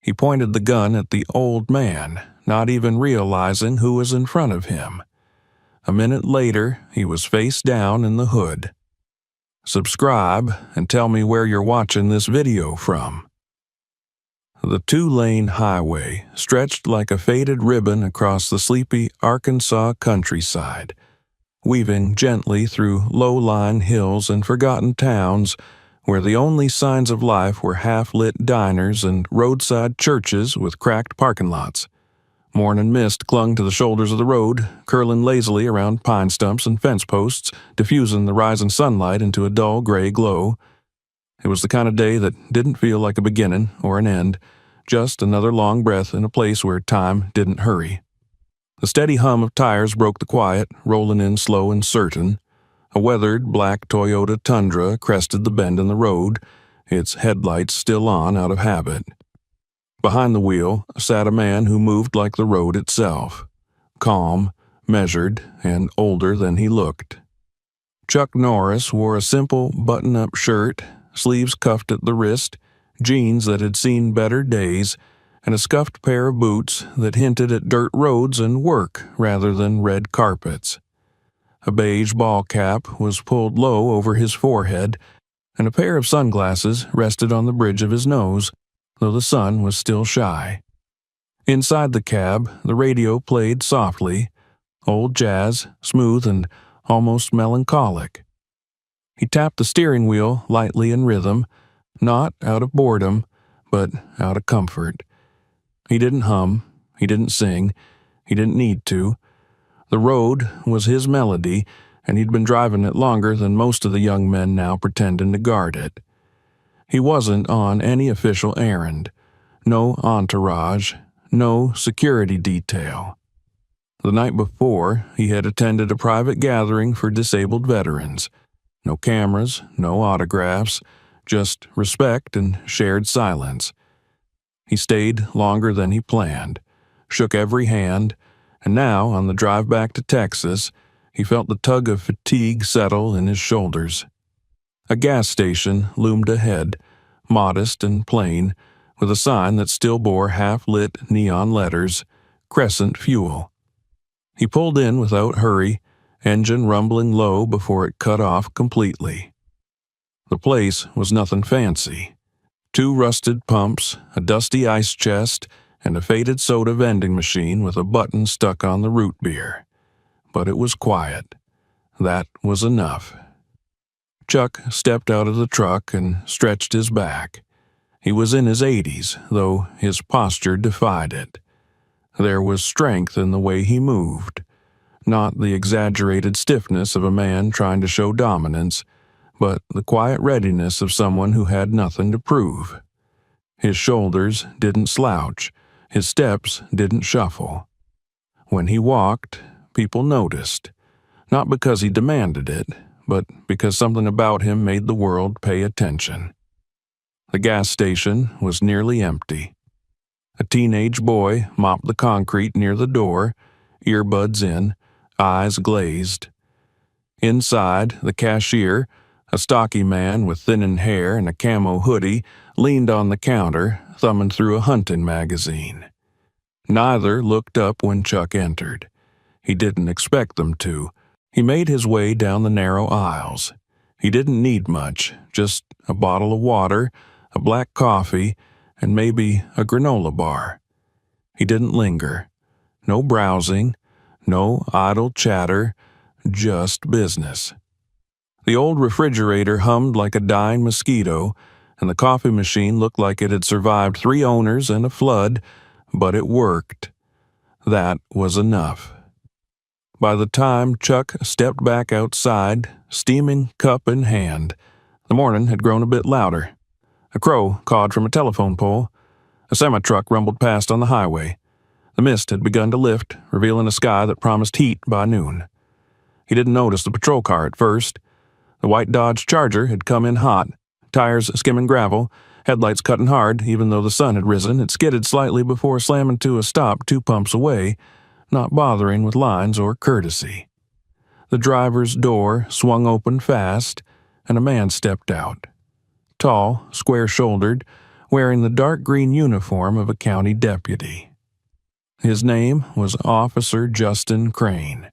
He pointed the gun at the old man, not even realizing who was in front of him. A minute later, he was face down in the hood. Subscribe and tell me where you're watching this video from. The two-lane highway stretched like a faded ribbon across the sleepy Arkansas countryside, weaving gently through low-lying hills and forgotten towns where the only signs of life were half-lit diners and roadside churches with cracked parking lots. Morning mist clung to the shoulders of the road, curling lazily around pine stumps and fence posts, diffusing the rising sunlight into a dull gray glow. It was the kind of day that didn't feel like a beginning or an end, just another long breath in a place where time didn't hurry. The steady hum of tires broke the quiet, rolling in slow and certain. A weathered black Toyota Tundra crested the bend in the road, its headlights still on out of habit. Behind the wheel sat a man who moved like the road itself, calm, measured, and older than he looked. Chuck Norris wore a simple button-up shirt, sleeves cuffed at the wrist, jeans that had seen better days, and a scuffed pair of boots that hinted at dirt roads and work rather than red carpets. A beige ball cap was pulled low over his forehead, and a pair of sunglasses rested on the bridge of his nose, though the sun was still shy. Inside the cab, the radio played softly, old jazz, smooth and almost melancholic. He tapped the steering wheel lightly in rhythm, not out of boredom, but out of comfort. He didn't hum, he didn't sing, he didn't need to. The road was his melody, and he'd been driving it longer than most of the young men now pretending to guard it. He wasn't on any official errand, no entourage, no security detail. The night before, he had attended a private gathering for disabled veterans. No cameras, no autographs, just respect and shared silence. He stayed longer than he planned, shook every hand, and now, on the drive back to Texas, he felt the tug of fatigue settle in his shoulders. A gas station loomed ahead, modest and plain, with a sign that still bore half-lit neon letters, Crescent Fuel. He pulled in without hurry, engine rumbling low before it cut off completely. The place was nothing fancy. 2 rusted pumps, a dusty ice chest, and a faded soda vending machine with a button stuck on the root beer. But it was quiet. That was enough. Chuck stepped out of the truck and stretched his back. He was in his 80s, though his posture defied it. There was strength in the way he moved. Not the exaggerated stiffness of a man trying to show dominance, but the quiet readiness of someone who had nothing to prove. His shoulders didn't slouch. His steps didn't shuffle. When he walked, people noticed, not because he demanded it, but because something about him made the world pay attention. The gas station was nearly empty. A teenage boy mopped the concrete near the door, earbuds in, eyes glazed. Inside, the cashier, a stocky man with thinning hair and a camo hoodie, leaned on the counter, thumbing through a hunting magazine. Neither looked up when Chuck entered. He didn't expect them to. He made his way down the narrow aisles. He didn't need much, just a bottle of water, a black coffee, and maybe a granola bar. He didn't linger. No browsing, no idle chatter, just business. The old refrigerator hummed like a dying mosquito, and the coffee machine looked like it had survived 3 owners and a flood, but it worked. That was enough. By the time Chuck stepped back outside, steaming cup in hand, the morning had grown a bit louder. A crow cawed from a telephone pole. A semi-truck rumbled past on the highway. The mist had begun to lift, revealing a sky that promised heat by noon. He didn't notice the patrol car at first. The white Dodge Charger had come in hot, tires skimming gravel, headlights cutting hard even though the sun had risen. It skidded slightly before slamming to a stop 2 pumps away, not bothering with lines or courtesy. The driver's door swung open fast, and a man stepped out. Tall, square-shouldered, wearing the dark green uniform of a county deputy. His name was Officer Justin Crane,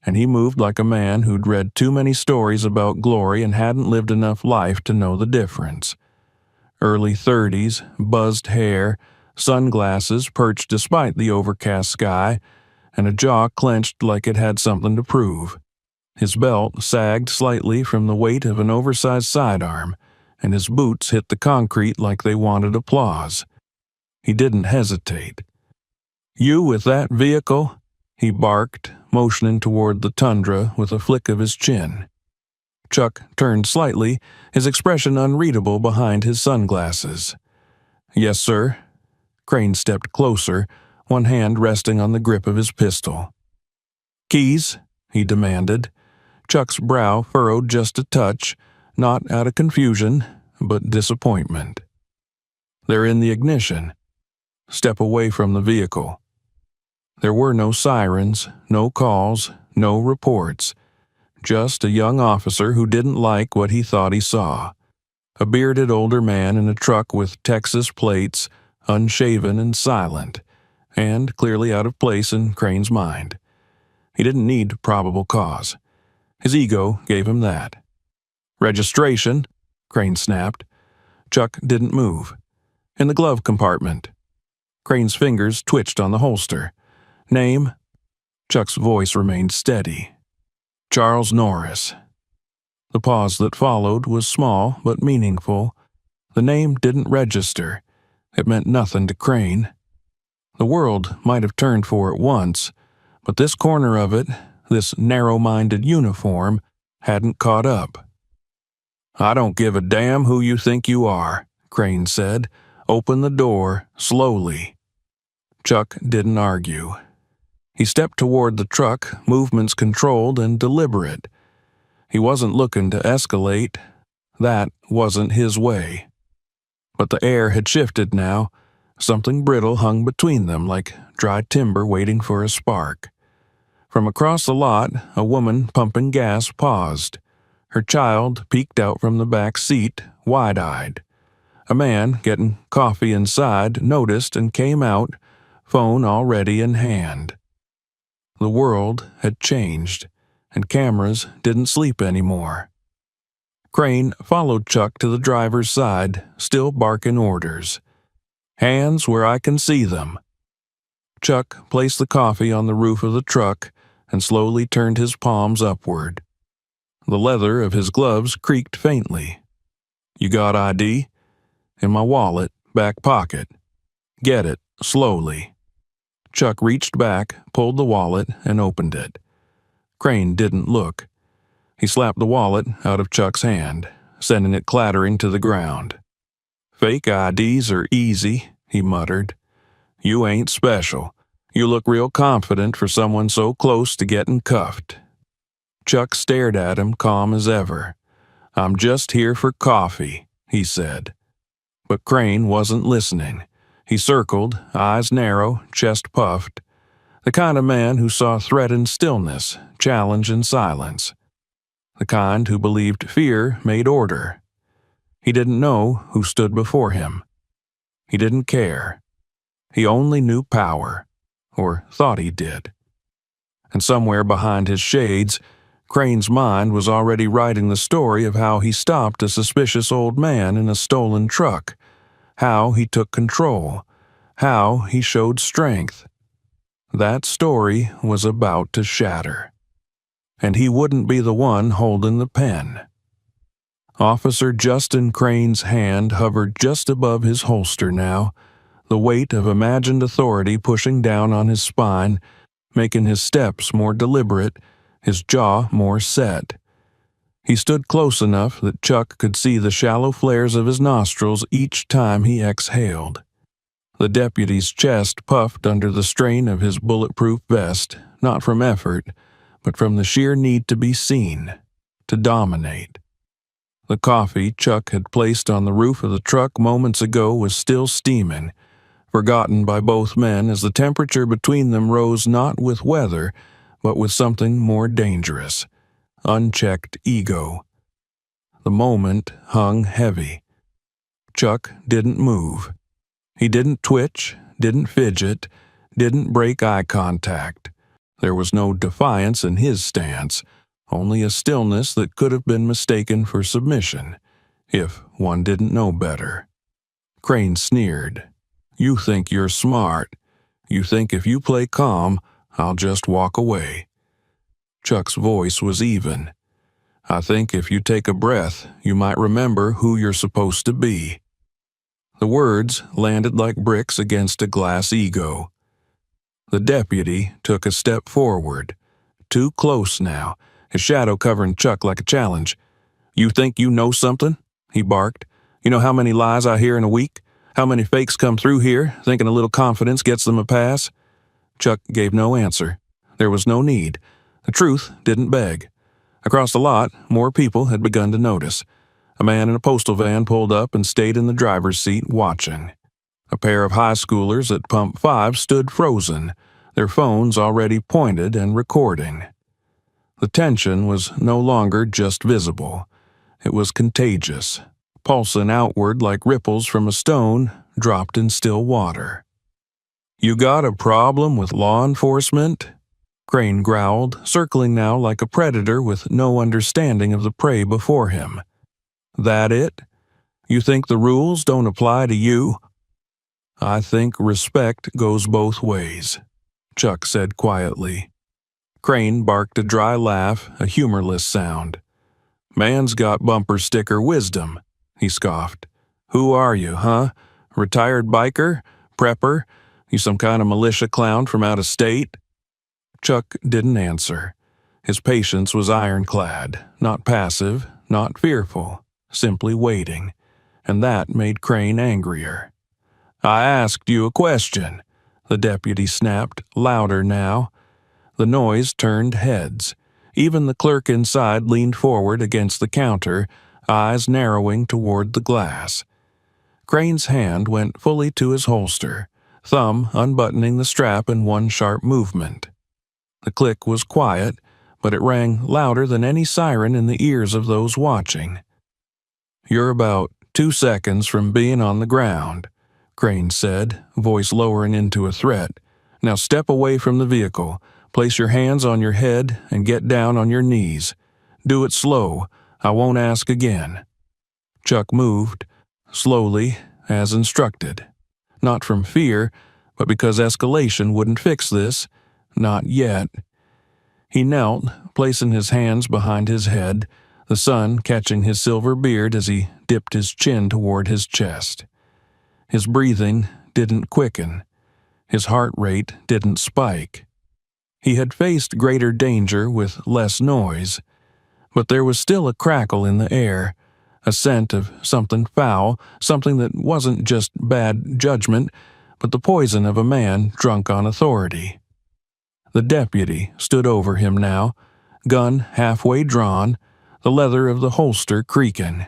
and he moved like a man who'd read too many stories about glory and hadn't lived enough life to know the difference. Early 30s, buzzed hair, sunglasses perched despite the overcast sky, and a jaw clenched like it had something to prove. His belt sagged slightly from the weight of an oversized sidearm, and his boots hit the concrete like they wanted applause. He didn't hesitate. "You with that vehicle?" he barked, motioning toward the tundra with a flick of his chin. Chuck turned slightly, his expression unreadable behind his sunglasses. "Yes, sir." Crane stepped closer, one hand resting on the grip of his pistol. "Keys?" he demanded. Chuck's brow furrowed just a touch, not out of confusion, but disappointment. "They're in the ignition." "Step away from the vehicle." There were no sirens, no calls, no reports. Just a young officer who didn't like what he thought he saw. A bearded older man in a truck with Texas plates, unshaven and silent, and clearly out of place in Crane's mind. He didn't need probable cause. His ego gave him that. "Registration?" Crane snapped. Chuck didn't move. "In the glove compartment." Crane's fingers twitched on the holster. "Name?" Chuck's voice remained steady. "Charles Norris." The pause that followed was small but meaningful. The name didn't register. It meant nothing to Crane. The world might have turned for it once, but this corner of it, this narrow-minded uniform, hadn't caught up. "I don't give a damn who you think you are," Crane said. "Open the door, slowly." Chuck didn't argue. He stepped toward the truck, movements controlled and deliberate. He wasn't looking to escalate. That wasn't his way. But the air had shifted now. Something brittle hung between them like dry timber waiting for a spark. From across the lot, a woman pumping gas paused. Her child peeked out from the back seat, wide-eyed. A man getting coffee inside noticed and came out, phone already in hand. The world had changed, and cameras didn't sleep anymore. Crane followed Chuck to the driver's side, still barking orders. "Hands where I can see them." Chuck placed the coffee on the roof of the truck and slowly turned his palms upward. The leather of his gloves creaked faintly. "You got ID?" "In my wallet, back pocket." "Get it, slowly." Chuck reached back, pulled the wallet, and opened it. Crane didn't look. He slapped the wallet out of Chuck's hand, sending it clattering to the ground. "Fake IDs are easy," he muttered. "You ain't special. You look real confident for someone so close to getting cuffed." Chuck stared at him, calm as ever. "I'm just here for coffee," he said. But Crane wasn't listening. He circled, eyes narrow, chest puffed. The kind of man who saw threat in stillness, challenge in silence. The kind who believed fear made order. He didn't know who stood before him. He didn't care. He only knew power, or thought he did. And somewhere behind his shades, Crane's mind was already writing the story of how he stopped a suspicious old man in a stolen truck, how he took control, how he showed strength. That story was about to shatter. And he wouldn't be the one holding the pen. Officer Justin Crane's hand hovered just above his holster now, the weight of imagined authority pushing down on his spine, making his steps more deliberate, his jaw more set. He stood close enough that Chuck could see the shallow flares of his nostrils each time he exhaled. The deputy's chest puffed under the strain of his bulletproof vest, not from effort, but from the sheer need to be seen, to dominate. The coffee Chuck had placed on the roof of the truck moments ago was still steaming, forgotten by both men as the temperature between them rose not with weather, but with something more dangerous. Unchecked ego. The moment hung heavy. Chuck didn't move. He didn't twitch, didn't fidget, didn't break eye contact. There was no defiance in his stance, only a stillness that could have been mistaken for submission, if one didn't know better. Crane sneered. "You think you're smart. You think if you play calm, I'll just walk away." Chuck's voice was even. "I think if you take a breath, you might remember who you're supposed to be." The words landed like bricks against a glass ego. The deputy took a step forward. Too close now, his shadow covering Chuck like a challenge. "You think you know something?" he barked. "You know how many lies I hear in a week? How many fakes come through here, thinking a little confidence gets them a pass?" Chuck gave no answer. There was no need. The truth didn't beg. Across the lot, more people had begun to notice. A man in a postal van pulled up and stayed in the driver's seat watching. A pair of high schoolers at Pump 5 stood frozen, their phones already pointed and recording. The tension was no longer just visible. It was contagious, pulsing outward like ripples from a stone dropped in still water. "You got a problem with law enforcement?" Crane growled, circling now like a predator with no understanding of the prey before him. "That it? You think the rules don't apply to you?" "I think respect goes both ways," Chuck said quietly. Crane barked a dry laugh, a humorless sound. "Man's got bumper sticker wisdom," he scoffed. "Who are you, huh? Retired biker? Prepper? You some kind of militia clown from out of state?" Chuck didn't answer. His patience was ironclad, not passive, not fearful, simply waiting, and that made Crane angrier. "I asked you a question," the deputy snapped, louder now. The noise turned heads. Even the clerk inside leaned forward against the counter, eyes narrowing toward the glass. Crane's hand went fully to his holster, thumb unbuttoning the strap in one sharp movement. The click was quiet, but it rang louder than any siren in the ears of those watching. "You're about 2 seconds from being on the ground," Crane said, voice lowering into a threat. "Now step away from the vehicle, place your hands on your head, and get down on your knees. Do it slow. I won't ask again." Chuck moved, slowly, as instructed. Not from fear, but because escalation wouldn't fix this. Not yet. He knelt, placing his hands behind his head, the sun catching his silver beard as he dipped his chin toward his chest. His breathing didn't quicken. His heart rate didn't spike. He had faced greater danger with less noise, but there was still a crackle in the air, a scent of something foul, something that wasn't just bad judgment, but the poison of a man drunk on authority. The deputy stood over him now, gun halfway drawn, the leather of the holster creaking.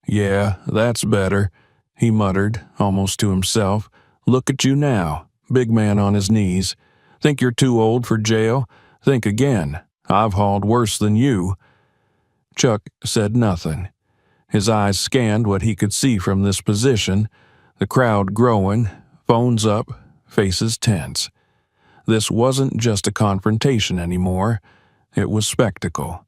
"Yeah, that's better," he muttered, almost to himself. "Look at you now, big man on his knees. Think you're too old for jail? Think again. I've hauled worse than you." Chuck said nothing. His eyes scanned what he could see from this position, the crowd growing, phones up, faces tense. This wasn't just a confrontation anymore. It was spectacle.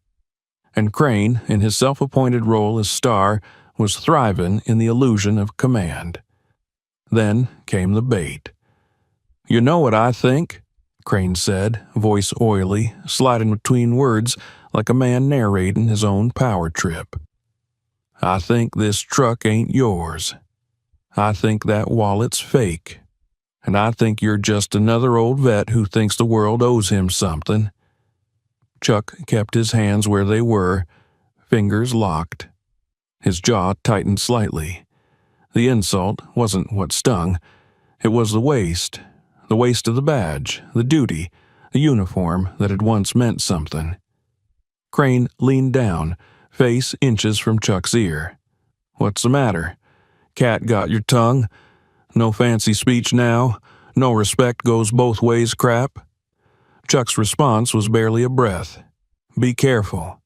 And Crane, in his self-appointed role as star, was thriving in the illusion of command. Then came the bait. "You know what I think?" Crane said, voice oily, sliding between words like a man narrating his own power trip. "I think this truck ain't yours. I think that wallet's fake. And I think you're just another old vet who thinks the world owes him something." Chuck kept his hands where they were, fingers locked. His jaw tightened slightly. The insult wasn't what stung. It was the waste of the badge, the duty, the uniform that had once meant something. Crane leaned down, face inches from Chuck's ear. "What's the matter? Cat got your tongue? No fancy speech now? No respect goes both ways crap?" Chuck's response was barely a breath. "Be careful."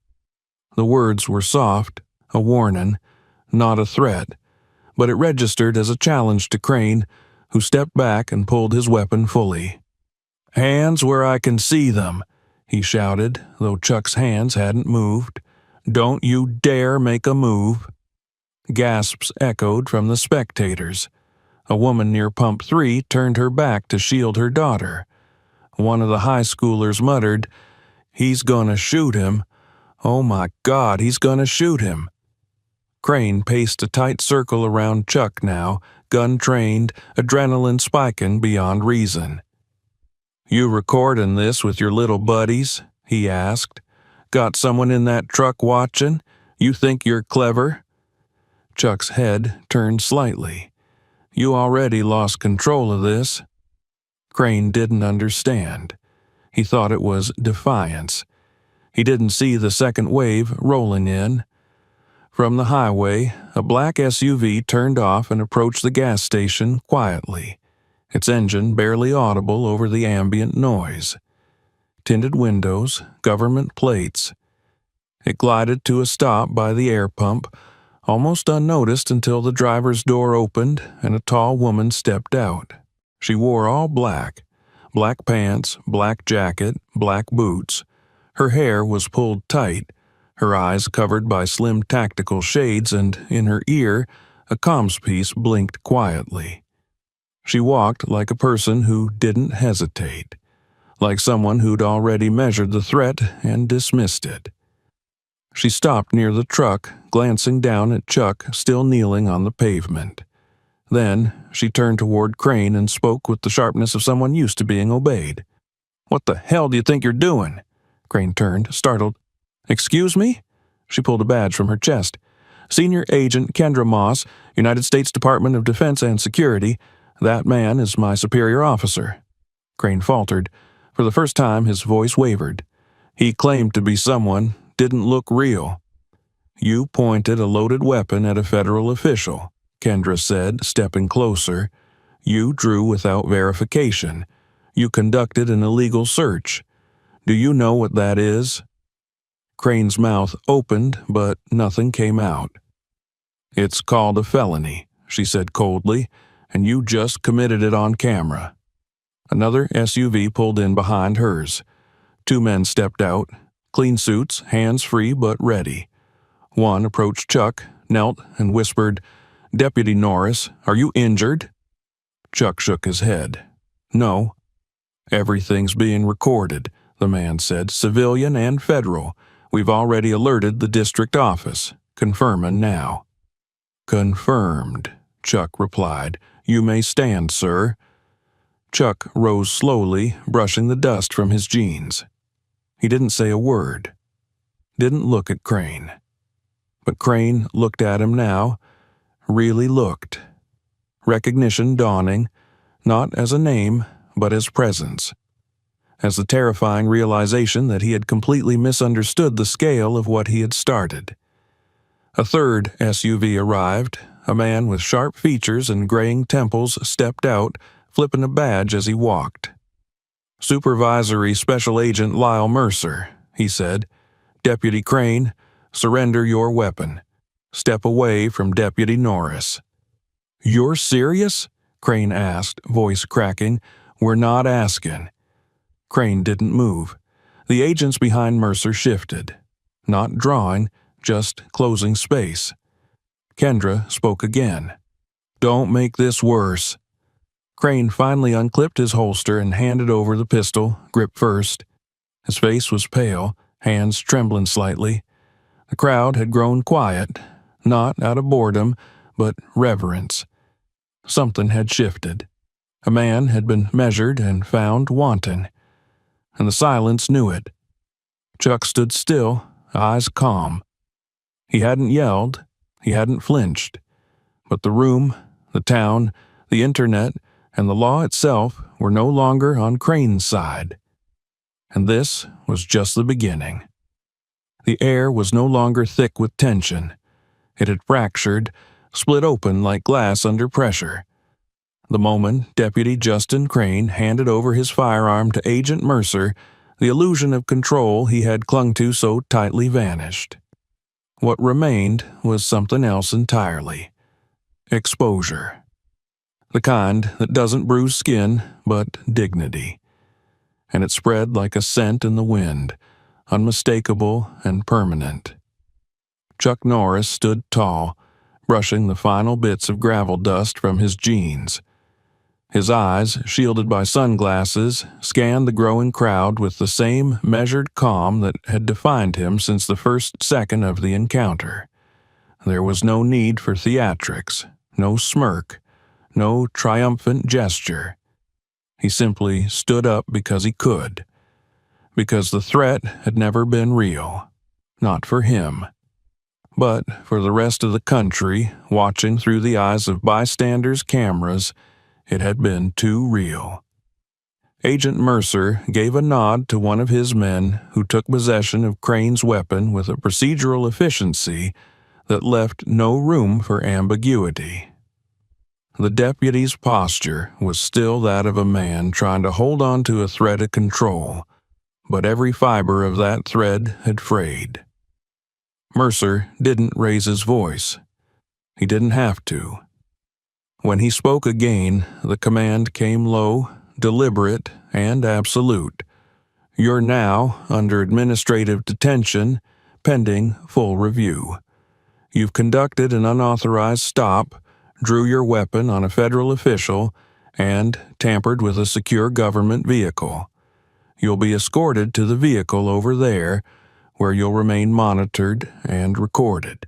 The words were soft, a warning, not a threat, but it registered as a challenge to Crane, who stepped back and pulled his weapon fully. "Hands where I can see them," he shouted, though Chuck's hands hadn't moved. "Don't you dare make a move." Gasps echoed from the spectators. A woman near Pump 3 turned her back to shield her daughter. One of the high schoolers muttered, "He's gonna shoot him. Oh my God, he's gonna shoot him." Crane paced a tight circle around Chuck now, gun-trained, adrenaline spiking beyond reason. "You recording this with your little buddies?" he asked. "Got someone in that truck watching? You think you're clever?" Chuck's head turned slightly. "You already lost control of this." Crane didn't understand. He thought it was defiance. He didn't see the second wave rolling in. From the highway, a black SUV turned off and approached the gas station quietly, its engine barely audible over the ambient noise. Tinted windows, government plates. It glided to a stop by the air pump, almost unnoticed until the driver's door opened and a tall woman stepped out. She wore all black. Black pants, black jacket, black boots. Her hair was pulled tight, her eyes covered by slim tactical shades, and in her ear, a comms piece blinked quietly. She walked like a person who didn't hesitate, like someone who'd already measured the threat and dismissed it. She stopped near the truck, glancing down at Chuck still kneeling on the pavement. Then she turned toward Crane and spoke with the sharpness of someone used to being obeyed. "What the hell do you think you're doing?" Crane turned, startled. "Excuse me?" She pulled a badge from her chest. "Senior Agent Kendra Moss, United States Department of Defense and Security. That man is my superior officer." Crane faltered. For the first time, his voice wavered. He claimed to be someone, didn't look real. "You pointed a loaded weapon at a federal official," Kendra said, stepping closer. "You drew without verification. You conducted an illegal search. Do you know what that is?" Crane's mouth opened, but nothing came out. "It's called a felony," she said coldly, "and you just committed it on camera." Another SUV pulled in behind hers. Two men stepped out, clean suits, hands free but ready. One approached Chuck, knelt, and whispered, "Deputy Norris, are you injured?" Chuck shook his head. "No." "Everything's being recorded," the man said, "civilian and federal. We've already alerted the district office. Confirming now." "Confirmed," Chuck replied. "You may stand, sir." Chuck rose slowly, brushing the dust from his jeans. He didn't say a word. Didn't look at Crane. But Crane looked at him now, really looked. Recognition dawning, not as a name, but as presence. As the terrifying realization that he had completely misunderstood the scale of what he had started. A third SUV arrived. A man with sharp features and graying temples stepped out, flipping a badge as he walked. "Supervisory Special Agent Lyle Mercer," he said. "Deputy Crane, surrender your weapon. Step away from Deputy Norris." "You're serious?" Crane asked, voice cracking. "We're not asking." Crane didn't move. The agents behind Mercer shifted. Not drawing, just closing space. Kendra spoke again. "Don't make this worse." Crane finally unclipped his holster and handed over the pistol, grip first. His face was pale, hands trembling slightly. The crowd had grown quiet, not out of boredom, but reverence. Something had shifted. A man had been measured and found wanting. And the silence knew it. Chuck stood still, eyes calm. He hadn't yelled, he hadn't flinched. But the room, the town, the internet, and the law itself were no longer on Crane's side. And this was just the beginning. The air was no longer thick with tension. It had fractured, split open like glass under pressure. The moment Deputy Justin Crane handed over his firearm to Agent Mercer, the illusion of control he had clung to so tightly vanished. What remained was something else entirely. exposure. The kind that doesn't bruise skin, but dignity. And it spread like a scent in the wind, unmistakable and permanent. Chuck Norris stood tall, brushing the final bits of gravel dust from his jeans. His eyes, shielded by sunglasses, scanned the growing crowd with the same measured calm that had defined him since the first second of the encounter. There was no need for theatrics, no smirk, no triumphant gesture. He simply stood up because he could, because the threat had never been real, not for him, but for the rest of the country, watching through the eyes of bystanders' cameras. It had been too real. Agent Mercer gave a nod to one of his men who took possession of Crane's weapon with a procedural efficiency that left no room for ambiguity. The deputy's posture was still that of a man trying to hold on to a thread of control, but every fiber of that thread had frayed. Mercer didn't raise his voice. He didn't have to. When he spoke again, the command came low, deliberate, and absolute. You're now under administrative detention, pending full review. You've conducted an unauthorized stop, drew your weapon on a federal official, and tampered with a secure government vehicle. You'll be escorted to the vehicle over there, where you'll remain monitored and recorded.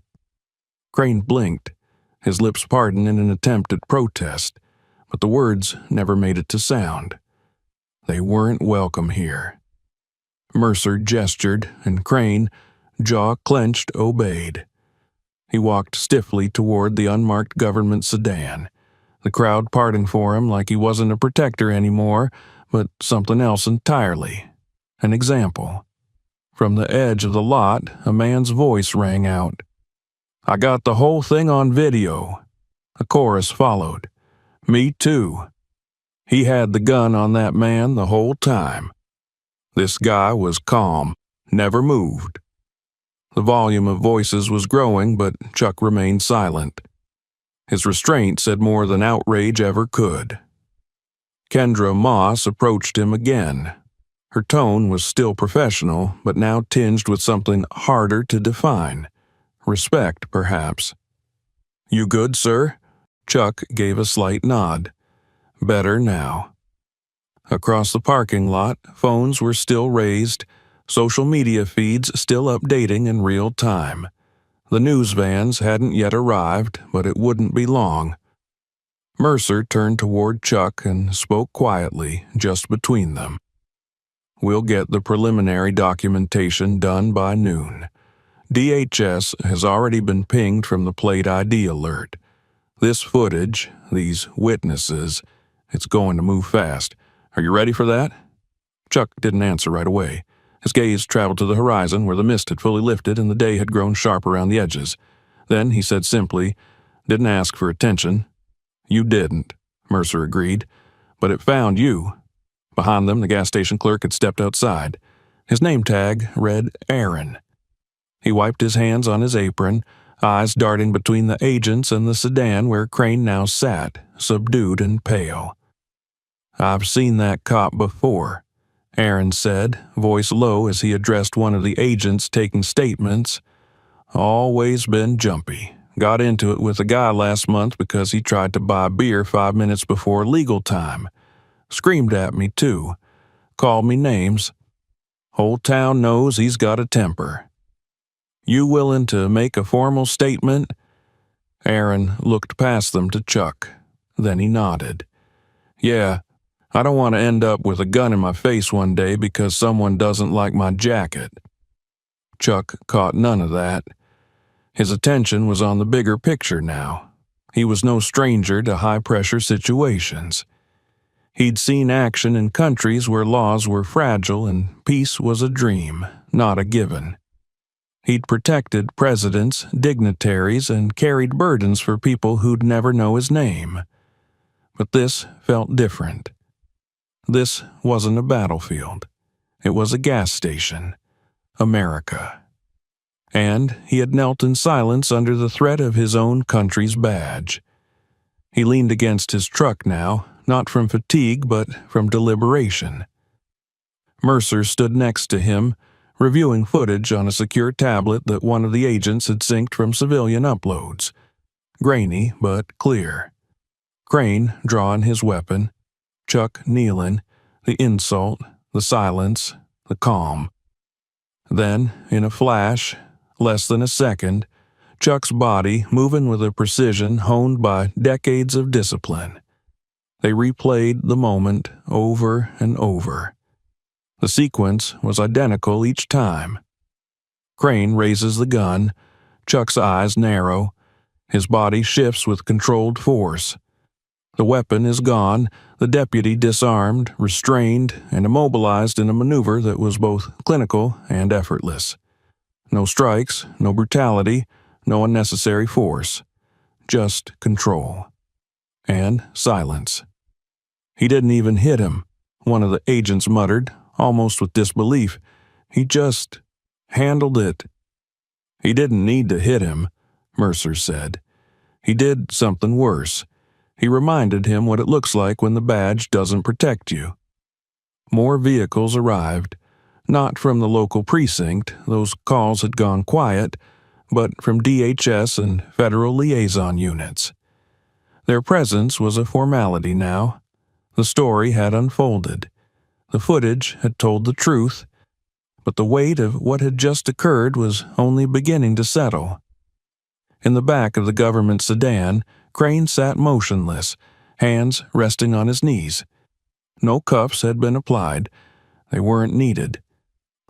Crane blinked, his lips parted in an attempt at protest, but the words never made it to sound. They weren't welcome here. Mercer gestured, and Crane, jaw clenched, obeyed. He walked stiffly toward the unmarked government sedan, the crowd parting for him like he wasn't a protector anymore, but something else entirely. An example. From the edge of the lot, a man's voice rang out. I got the whole thing on video. A chorus followed. Me too. He had the gun on that man the whole time. This guy was calm, never moved. The volume of voices was growing, but Chuck remained silent. His restraint said more than outrage ever could. Kendra Moss approached him again. Her tone was still professional, but now tinged with something harder to define. Respect, perhaps. You good, sir? Chuck gave a slight nod. Better now. Across the parking lot, phones were still raised, social media feeds still updating in real time. The news vans hadn't yet arrived, but it wouldn't be long. Mercer turned toward Chuck and spoke quietly, just between them. We'll get the preliminary documentation done by noon. DHS has already been pinged from the plate ID alert. This footage, these witnesses, it's going to move fast. Are you ready for that? Chuck didn't answer right away. His gaze traveled to the horizon where the mist had fully lifted and the day had grown sharp around the edges. Then he said simply, didn't ask for attention. You didn't, Mercer agreed, but it found you. Behind them, the gas station clerk had stepped outside. His name tag read Aaron. He wiped his hands on his apron, eyes darting between the agents and the sedan where Crane now sat, subdued and pale. I've seen that cop before, Aaron said, voice low as he addressed one of the agents taking statements. Always been jumpy. Got into it with a guy last month because he tried to buy beer 5 minutes before legal time. Screamed at me, too. Called me names. Whole town knows he's got a temper. You willing to make a formal statement? Aaron looked past them to Chuck. Then he nodded. Yeah, I don't want to end up with a gun in my face one day because someone doesn't like my jacket. Chuck caught none of that. His attention was on the bigger picture now. He was no stranger to high-pressure situations. He'd seen action in countries where laws were fragile and peace was a dream, not a given. He'd protected presidents, dignitaries, and carried burdens for people who'd never know his name. But this felt different. This wasn't a battlefield. It was a gas station. America. And he had knelt in silence under the threat of his own country's badge. He leaned against his truck now, not from fatigue but from deliberation. Mercer stood next to him, reviewing footage on a secure tablet that one of the agents had synced from civilian uploads. Grainy but clear. Crane drawing his weapon, Chuck kneeling, the insult, the silence, the calm. Then, in a flash, less than a second, Chuck's body moving with a precision honed by decades of discipline. They replayed the moment over and over. The sequence was identical each time. Crane raises the gun, Chuck's eyes narrow, his body shifts with controlled force. The weapon is gone, the deputy disarmed, restrained, and immobilized in a maneuver that was both clinical and effortless. No strikes, no brutality, no unnecessary force. Just control. And silence. He didn't even hit him, one of the agents muttered, almost with disbelief. He just handled it. He didn't need to hit him, Mercer said. He did something worse. He reminded him what it looks like when the badge doesn't protect you. More vehicles arrived, not from the local precinct, those calls had gone quiet, but from DHS and federal liaison units. Their presence was a formality now. The story had unfolded. The footage had told the truth, but the weight of what had just occurred was only beginning to settle. In the back of the government sedan, Crane sat motionless, hands resting on his knees. No cuffs had been applied. They weren't needed.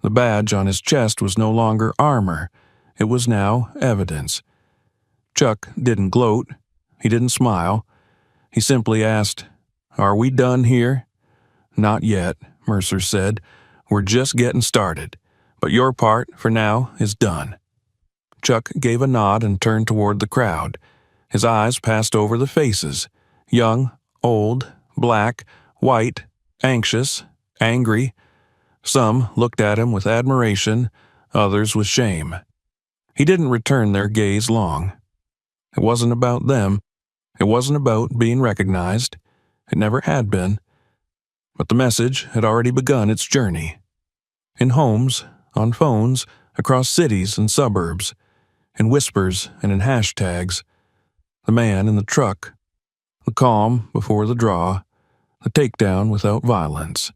The badge on his chest was no longer armor. It was now evidence. Chuck didn't gloat. He didn't smile. He simply asked, "Are we done here?" "Not yet," Mercer said. "We're just getting started. But your part, for now, is done." Chuck gave a nod and turned toward the crowd. His eyes passed over the faces. Young, old, black, white, anxious, angry. Some looked at him with admiration, others with shame. He didn't return their gaze long. It wasn't about them. It wasn't about being recognized. It never had been. But the message had already begun its journey. In homes, on phones, across cities and suburbs, in whispers and in hashtags. The man in the truck. The calm before the draw. The takedown without violence.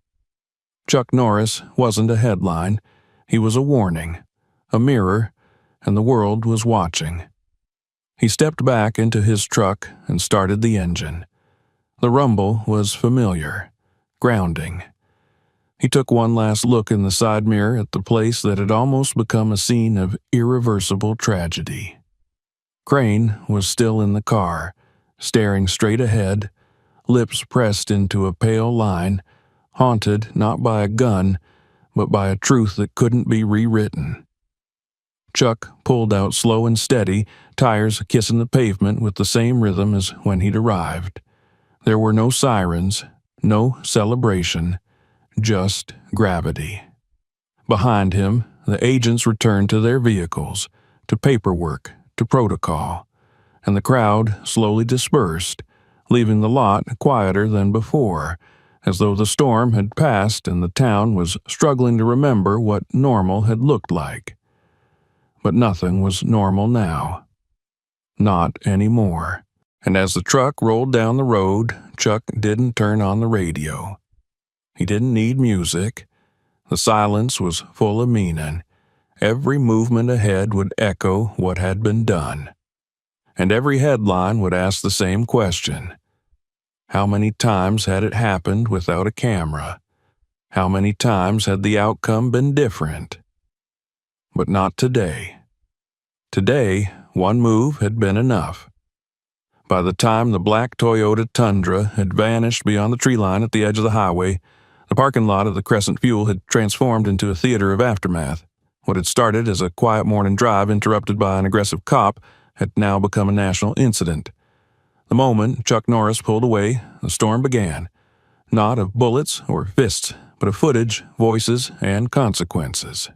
Chuck Norris wasn't a headline. He was a warning, a mirror, and the world was watching. He stepped back into his truck and started the engine. The rumble was familiar, grounding. He took one last look in the side mirror at the place that had almost become a scene of irreversible tragedy. Crane was still in the car, staring straight ahead, lips pressed into a pale line, haunted not by a gun, but by a truth that couldn't be rewritten. Chuck pulled out slow and steady, tires kissing the pavement with the same rhythm as when he'd arrived. There were no sirens, no celebration, just gravity. Behind him, the agents returned to their vehicles, to paperwork, to protocol, and the crowd slowly dispersed, leaving the lot quieter than before, as though the storm had passed and the town was struggling to remember what normal had looked like. But nothing was normal now. Not anymore. And as the truck rolled down the road, Chuck didn't turn on the radio. He didn't need music. The silence was full of meaning. Every movement ahead would echo what had been done. And every headline would ask the same question. How many times had it happened without a camera? How many times had the outcome been different? But not today. Today, one move had been enough. By the time the black Toyota Tundra had vanished beyond the tree line at the edge of the highway, the parking lot of the Crescent Fuel had transformed into a theater of aftermath. What had started as a quiet morning drive interrupted by an aggressive cop had now become a national incident. The moment Chuck Norris pulled away, the storm began. Not of bullets or fists, but of footage, voices, and consequences.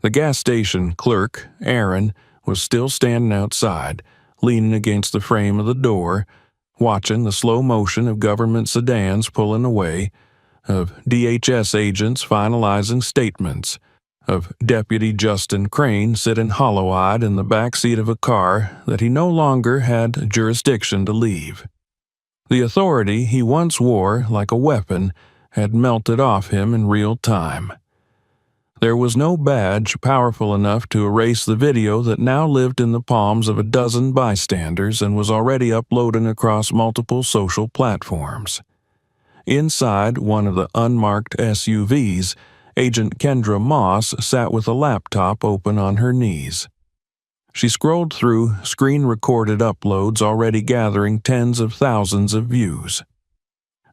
The gas station clerk, Aaron, was still standing outside, leaning against the frame of the door, watching the slow motion of government sedans pulling away, of DHS agents finalizing statements, of Deputy Justin Crane sitting hollow-eyed in the back seat of a car that he no longer had jurisdiction to leave. The authority he once wore like a weapon had melted off him in real time. There was no badge powerful enough to erase the video that now lived in the palms of a dozen bystanders and was already uploading across multiple social platforms. Inside one of the unmarked SUVs, Agent Kendra Moss sat with a laptop open on her knees. She scrolled through screen-recorded uploads already gathering tens of thousands of views.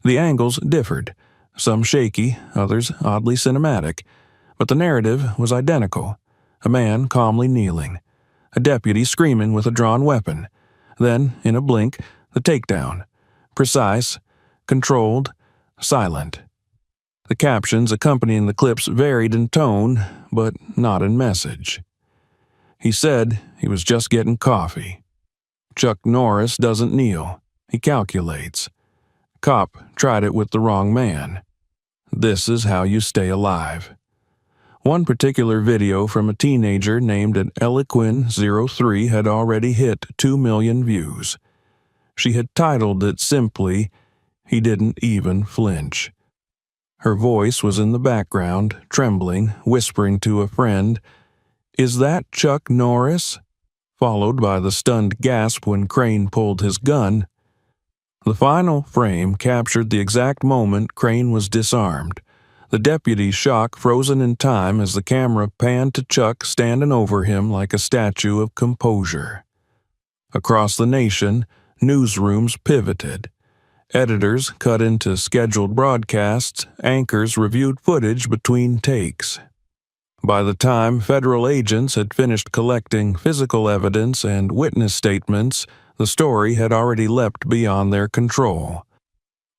The angles differed, some shaky, others oddly cinematic, but the narrative was identical. A man calmly kneeling, a deputy screaming with a drawn weapon, then, in a blink, the takedown. Precise, controlled, silent. The captions accompanying the clips varied in tone, but not in message. He said he was just getting coffee. Chuck Norris doesn't kneel. He calculates. Cop tried it with the wrong man. This is how you stay alive. One particular video from a teenager named Eloquin03 had already hit 2 million views. She had titled it simply, "He Didn't Even Flinch." Her voice was in the background, trembling, whispering to a friend, "Is that Chuck Norris?" Followed by the stunned gasp when Crane pulled his gun. The final frame captured the exact moment Crane was disarmed, the deputy's shock frozen in time as the camera panned to Chuck standing over him like a statue of composure. Across the nation, newsrooms pivoted. Editors cut into scheduled broadcasts, anchors reviewed footage between takes. By the time federal agents had finished collecting physical evidence and witness statements, the story had already leapt beyond their control.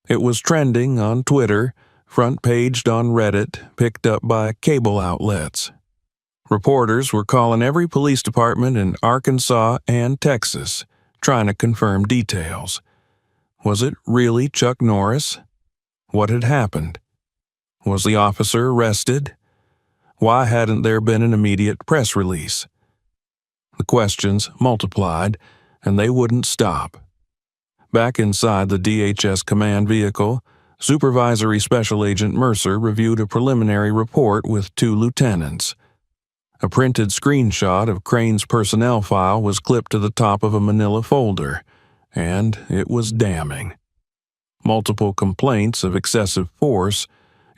It was trending on Twitter, front-paged on Reddit, picked up by cable outlets. Reporters were calling every police department in Arkansas and Texas, trying to confirm details. Was it really Chuck Norris? What had happened? Was the officer arrested? Why hadn't there been an immediate press release? The questions multiplied, and they wouldn't stop. Back inside the DHS command vehicle, Supervisory Special Agent Mercer reviewed a preliminary report with 2 lieutenants. A printed screenshot of Crane's personnel file was clipped to the top of a manila folder, and it was damning. Multiple complaints of excessive force,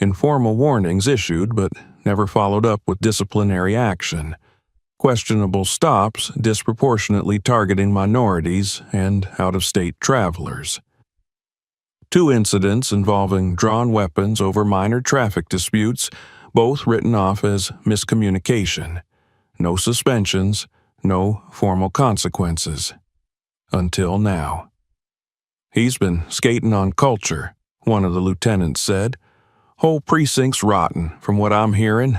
informal warnings issued but never followed up with disciplinary action, questionable stops disproportionately targeting minorities and out-of-state travelers. 2 incidents involving drawn weapons over minor traffic disputes, both written off as miscommunication. No suspensions, no formal consequences. Until now. "He's been skating on culture," one of the lieutenants said. "Whole precinct's rotten, from what I'm hearing."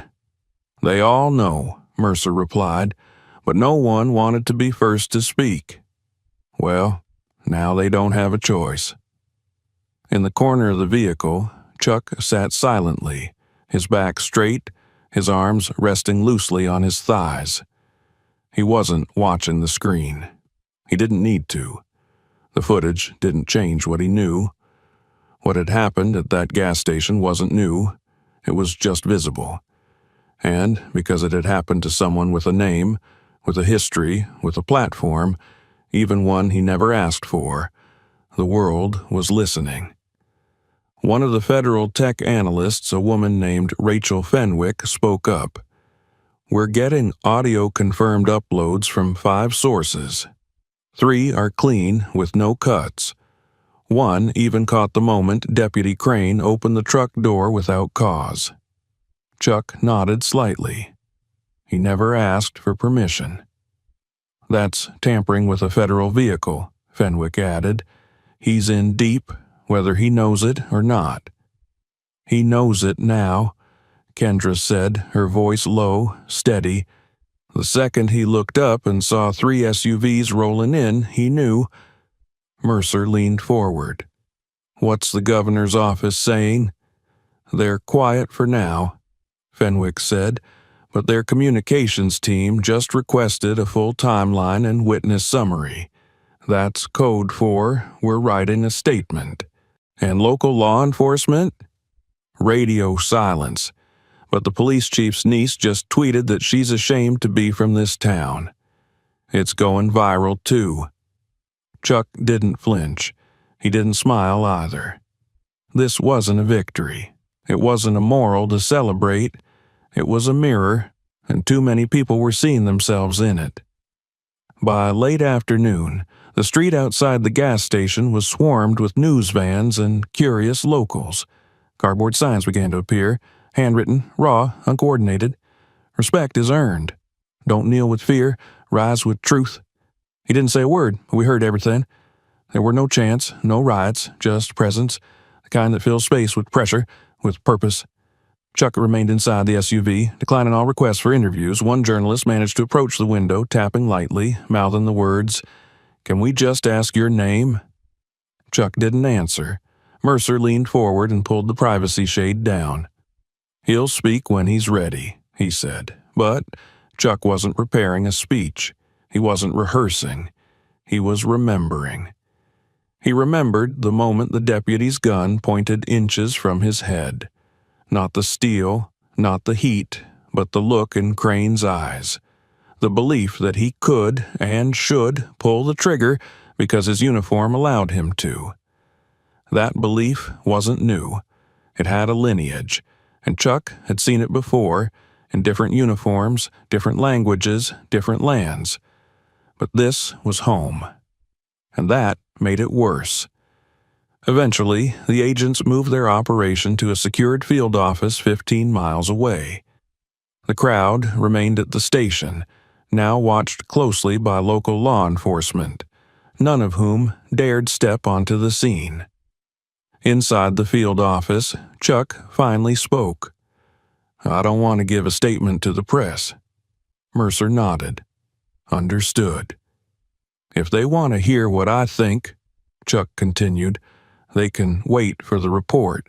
"They all know," Mercer replied, "but no one wanted to be first to speak." Well, now they don't have a choice. In the corner of the vehicle, Chuck sat silently, his back straight, his arms resting loosely on his thighs. He wasn't watching the screen. He didn't need to. The footage didn't change what he knew. What had happened at that gas station wasn't new. It was just visible. And because it had happened to someone with a name, with a history, with a platform, even one he never asked for, the world was listening. One of the federal tech analysts, a woman named Rachel Fenwick, spoke up. "We're getting audio-confirmed uploads from 5 sources. 3 are clean, with no cuts. 1 even caught the moment Deputy Crane opened the truck door without cause." Chuck nodded slightly. He never asked for permission. "That's tampering with a federal vehicle," Fenwick added. "He's in deep, whether he knows it or not." "He knows it now," Kendra said, her voice low, steady. The second he looked up and saw 3 SUVs rolling in, he knew. Mercer leaned forward. "What's the governor's office saying?" "They're quiet for now," Fenwick said, "but their communications team just requested a full timeline and witness summary. That's code for we're writing a statement." "And local law enforcement?" "Radio silence. But the police chief's niece just tweeted that she's ashamed to be from this town. It's going viral, too." Chuck didn't flinch. He didn't smile either. This wasn't a victory. It wasn't a moral to celebrate. It was a mirror, and too many people were seeing themselves in it. By late afternoon, the street outside the gas station was swarmed with news vans and curious locals. Cardboard signs began to appear, handwritten, raw, uncoordinated. "Respect is earned. Don't kneel with fear, rise with truth." He didn't say a word, but we heard everything. There were no chants, no riots, just presence, the kind that fills space with pressure, with purpose. Chuck remained inside the SUV, declining all requests for interviews. One journalist managed to approach the window, tapping lightly, mouthing the words, "Can we just ask your name?" Chuck didn't answer. Mercer leaned forward and pulled the privacy shade down. "He'll speak when he's ready," he said. But Chuck wasn't preparing a speech. He wasn't rehearsing. He was remembering. He remembered the moment the deputy's gun pointed inches from his head. Not the steel, not the heat, but the look in Crane's eyes. The belief that he could and should pull the trigger because his uniform allowed him to. That belief wasn't new. It had a lineage, and Chuck had seen it before, in different uniforms, different languages, different lands. But this was home. And that made it worse. Eventually, the agents moved their operation to a secured field office 15 miles away. The crowd remained at the station, now watched closely by local law enforcement, none of whom dared step onto the scene. Inside the field office, Chuck finally spoke. "I don't want to give a statement to the press." Mercer nodded. "Understood." "If they want to hear what I think," Chuck continued, "they can wait for the report."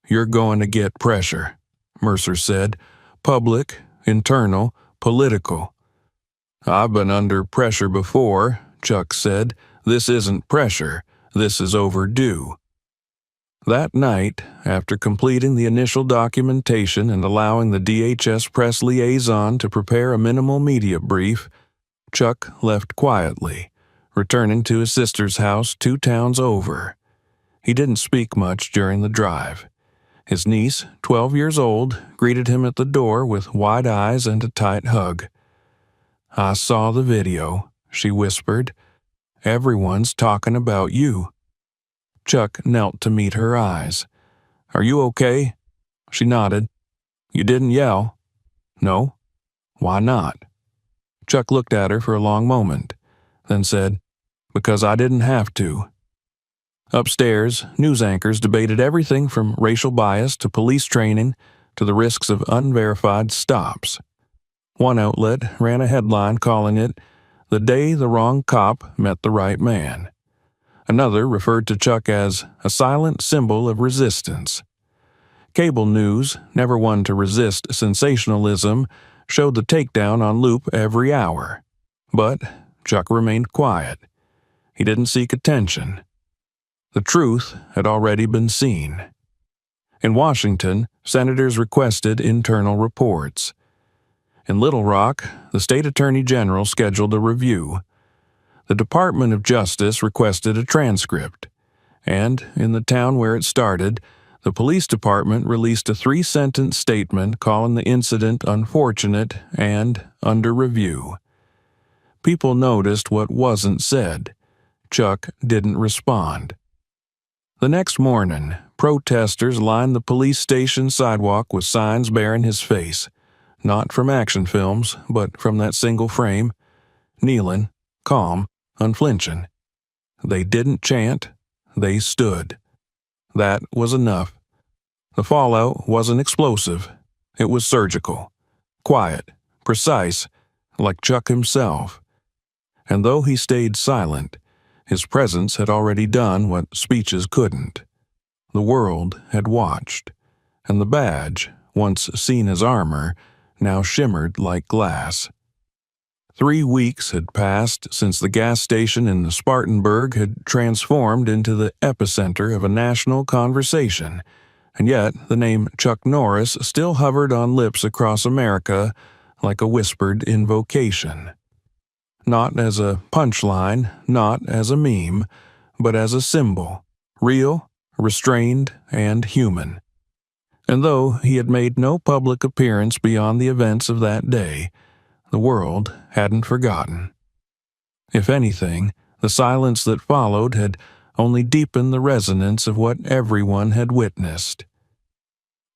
"You're going to get pressure," Mercer said. "Public, internal, political." "I've been under pressure before," Chuck said. "This isn't pressure. This is overdue." That night, after completing the initial documentation and allowing the DHS press liaison to prepare a minimal media brief, Chuck left quietly, returning to his sister's house 2 towns over. He didn't speak much during the drive. His niece, 12 years old, greeted him at the door with wide eyes and a tight hug. "I saw the video," she whispered. "Everyone's talking about you." Chuck knelt to meet her eyes. "Are you okay?" She nodded. "You didn't yell?" "No." "Why not?" Chuck looked at her for a long moment, then said, "Because I didn't have to." Upstairs, news anchors debated everything from racial bias to police training to the risks of unverified stops. One outlet ran a headline calling it, "The Day the Wrong Cop Met the Right Man." Another referred to Chuck as a silent symbol of resistance. Cable news, never one to resist sensationalism, showed the takedown on loop every hour. But Chuck remained quiet. He didn't seek attention. The truth had already been seen. In Washington, senators requested internal reports. In Little Rock, the state attorney general scheduled a review. The Department of Justice requested a transcript. And in the town where it started, the police department released a 3-sentence statement calling the incident unfortunate and under review. People noticed what wasn't said. Chuck didn't respond. The next morning, protesters lined the police station sidewalk with signs bearing his face, not from action films, but from that single frame, kneeling, calm, unflinching. They didn't chant, they stood. That was enough. The fallout wasn't explosive. It was surgical, quiet, precise, like Chuck himself. And though he stayed silent, His presence had already done what speeches couldn't. The world had watched, and the badge, once seen as armor, now shimmered like glass. 3 weeks had passed since the gas station in the Spartanburg had transformed into the epicenter of a national conversation, and yet the name Chuck Norris still hovered on lips across America like a whispered invocation. Not as a punchline, not as a meme, but as a symbol, real, restrained, and human. And though he had made no public appearance beyond the events of that day, the world hadn't forgotten. If anything, the silence that followed had only deepened the resonance of what everyone had witnessed.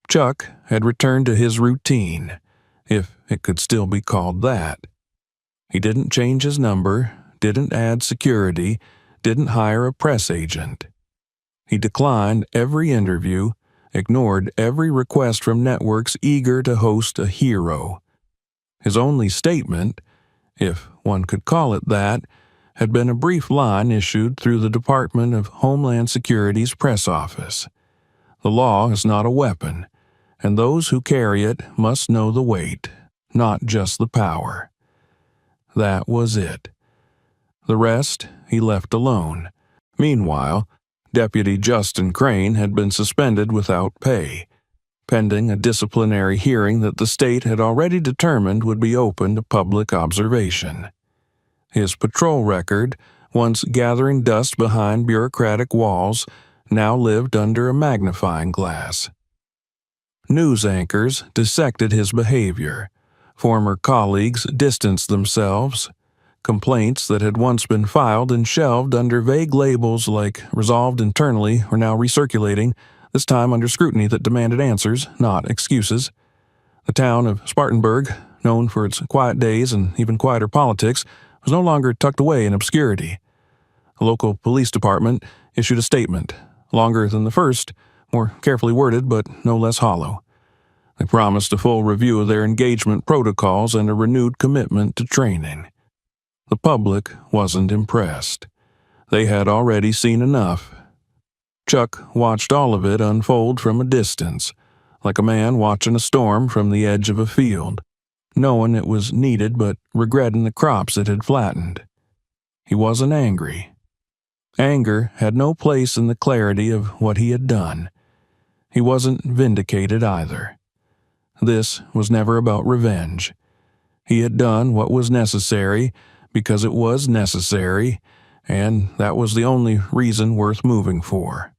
Chuck had returned to his routine, if it could still be called that. He didn't change his number, didn't add security, didn't hire a press agent. He declined every interview, ignored every request from networks eager to host a hero. His only statement, if one could call it that, had been a brief line issued through the Department of Homeland Security's press office. The law is not a weapon, and those who carry it must know the weight, not just the power. That was it. The rest he left alone. Meanwhile, Deputy Justin Crane had been suspended without pay, pending a disciplinary hearing that the state had already determined would be open to public observation. His patrol record, once gathering dust behind bureaucratic walls, now lived under a magnifying glass. News anchors dissected his behavior. Former colleagues distanced themselves. Complaints that had once been filed and shelved under vague labels like resolved internally were now recirculating, this time under scrutiny that demanded answers, not excuses. The town of Spartanburg, known for its quiet days and even quieter politics, was no longer tucked away in obscurity. The local police department issued a statement, longer than the first, more carefully worded but no less hollow. They promised a full review of their engagement protocols and a renewed commitment to training. The public wasn't impressed. They had already seen enough. Chuck watched all of it unfold from a distance, like a man watching a storm from the edge of a field, knowing it was needed but regretting the crops it had flattened. He wasn't angry. Anger had no place in the clarity of what he had done. He wasn't vindicated either. This was never about revenge. He had done what was necessary because it was necessary, and that was the only reason worth moving for.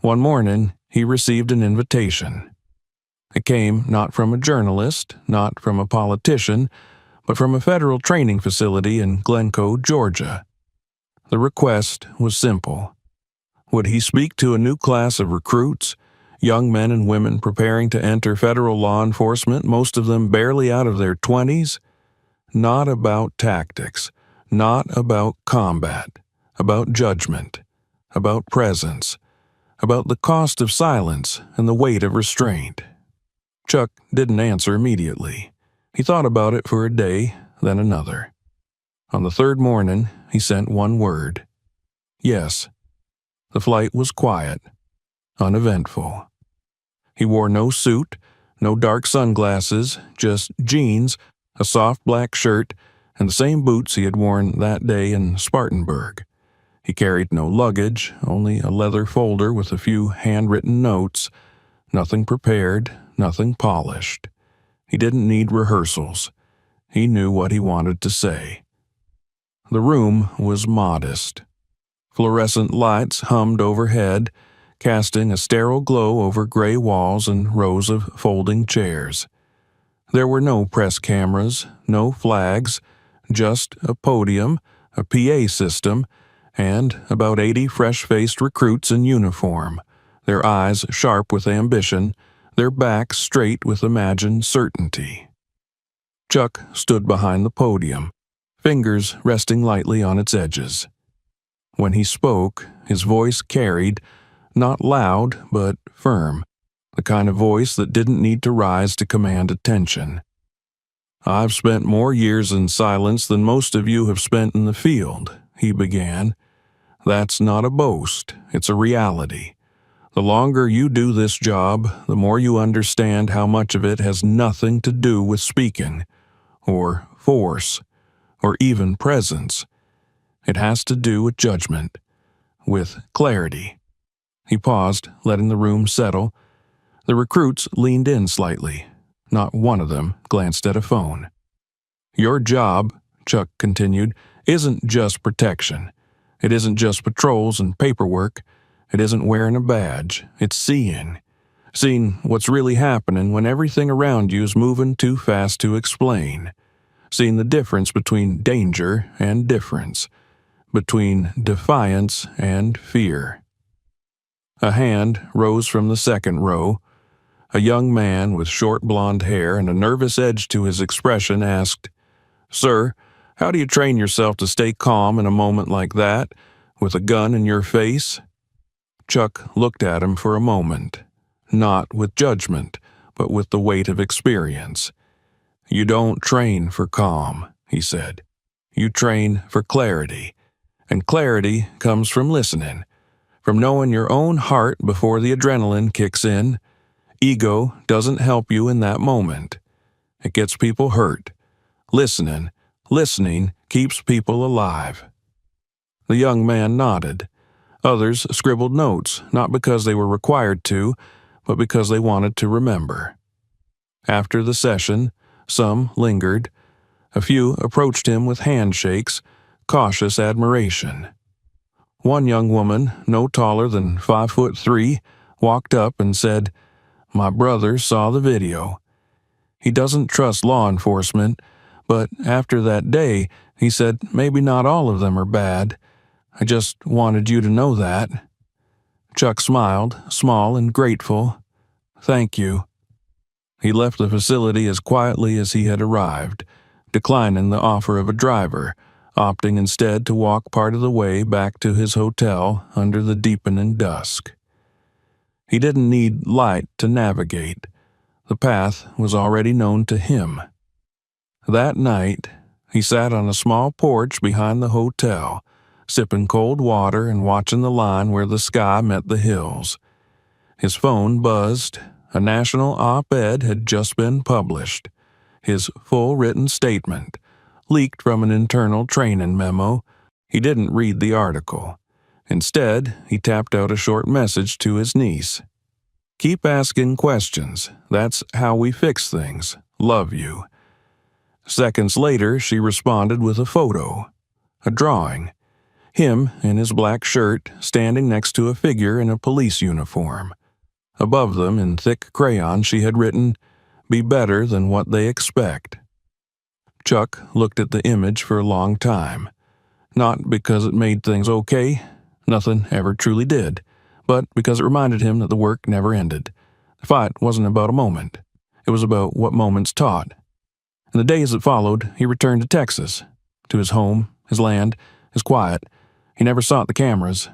One morning, he received an invitation. It came not from a journalist, not from a politician, but from a federal training facility in Glencoe, Georgia. The request was simple. Would he speak to a new class of recruits, young men and women preparing to enter federal law enforcement, most of them barely out of their 20s? Not about tactics, not about combat, about judgment, about presence, about the cost of silence and the weight of restraint. Chuck didn't answer immediately. He thought about it for a day, then another. On the third morning, he sent one word. Yes. The flight was quiet, uneventful. He wore no suit, no dark sunglasses, just jeans, a soft black shirt, and the same boots he had worn that day in Spartanburg. He carried no luggage, only a leather folder with a few handwritten notes. Nothing prepared, nothing polished. He didn't need rehearsals. He knew what he wanted to say. The room was modest. Fluorescent lights hummed overhead, casting a sterile glow over gray walls and rows of folding chairs. There were no press cameras, no flags, just a podium, a PA system, and about 80 fresh-faced recruits in uniform, their eyes sharp with ambition, their backs straight with imagined certainty. Chuck stood behind the podium, fingers resting lightly on its edges. When he spoke, his voice carried, not loud but firm, the kind of voice that didn't need to rise to command attention. "I've spent more years in silence than most of you have spent in the field," he began. That's not a boast, it's a reality. The longer you do this job, the more you understand how much of it has nothing to do with speaking, or force, or even presence. It has to do with judgment, with clarity. He paused, letting the room settle. The recruits leaned in slightly. Not one of them glanced at a phone. Your job, Chuck continued, isn't just protection. It isn't just patrols and paperwork. It isn't wearing a badge. It's seeing. Seeing what's really happening when everything around you is moving too fast to explain. Seeing the difference between danger and difference. Between defiance and fear. A hand rose from the second row. A young man with short blonde hair and a nervous edge to his expression asked, "Sir, how do you train yourself to stay calm in a moment like that, with a gun in your face?" Chuck looked at him for a moment, not with judgment, but with the weight of experience. "You don't train for calm," he said. "You train for clarity. And clarity comes from listening, from knowing your own heart before the adrenaline kicks in. Ego doesn't help you in that moment. It gets people hurt. Listening keeps people alive." The young man nodded. Others scribbled notes, not because they were required to, but because they wanted to remember. After the session, some lingered. A few approached him with handshakes, cautious admiration. One young woman, no taller than 5'3", walked up and said, "My brother saw the video. He doesn't trust law enforcement, but after that day, he said maybe not all of them are bad. I just wanted you to know that." Chuck smiled, small and grateful. "Thank you." He left the facility as quietly as he had arrived, declining the offer of a driver, opting instead to walk part of the way back to his hotel under the deepening dusk. He didn't need light to navigate. The path was already known to him. That night, he sat on a small porch behind the hotel, sipping cold water and watching the line where the sky met the hills. His phone buzzed. A national op-ed had just been published. His full written statement, leaked from an internal training memo. He didn't read the article. Instead, he tapped out a short message to his niece. "Keep asking questions. That's how we fix things. Love you." Seconds later, she responded with a photo. A drawing. Him in his black shirt, standing next to a figure in a police uniform. Above them, in thick crayon, she had written, "Be better than what they expect." Chuck looked at the image for a long time. Not because it made things okay, nothing ever truly did, but because it reminded him that the work never ended. The fight wasn't about a moment. It was about what moments taught. In the days that followed, he returned to Texas, to his home, his land, his quiet. He never sought the cameras.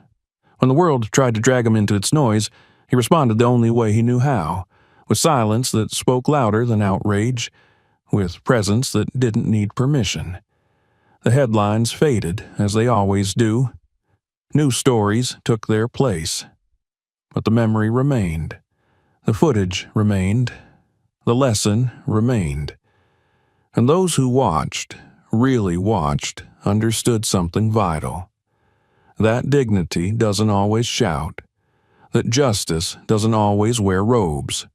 When the world tried to drag him into its noise, he responded the only way he knew how, with silence that spoke louder than outrage, with presence that didn't need permission. The headlines faded, as they always do. New stories took their place. But the memory remained. The footage remained. The lesson remained. And those who watched, really watched, understood something vital. That dignity doesn't always shout. That justice doesn't always wear robes.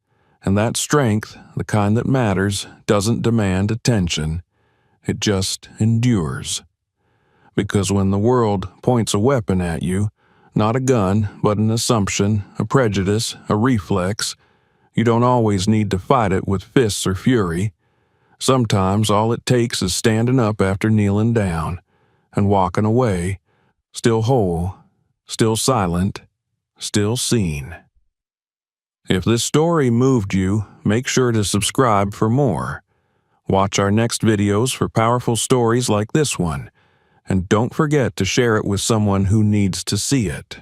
And that strength, the kind that matters, doesn't demand attention. It just endures. Because when the world points a weapon at you, not a gun, but an assumption, a prejudice, a reflex, you don't always need to fight it with fists or fury. Sometimes all it takes is standing up after kneeling down, and walking away, still whole, still silent, still seen. If this story moved you, make sure to subscribe for more. Watch our next videos for powerful stories like this one, and don't forget to share it with someone who needs to see it.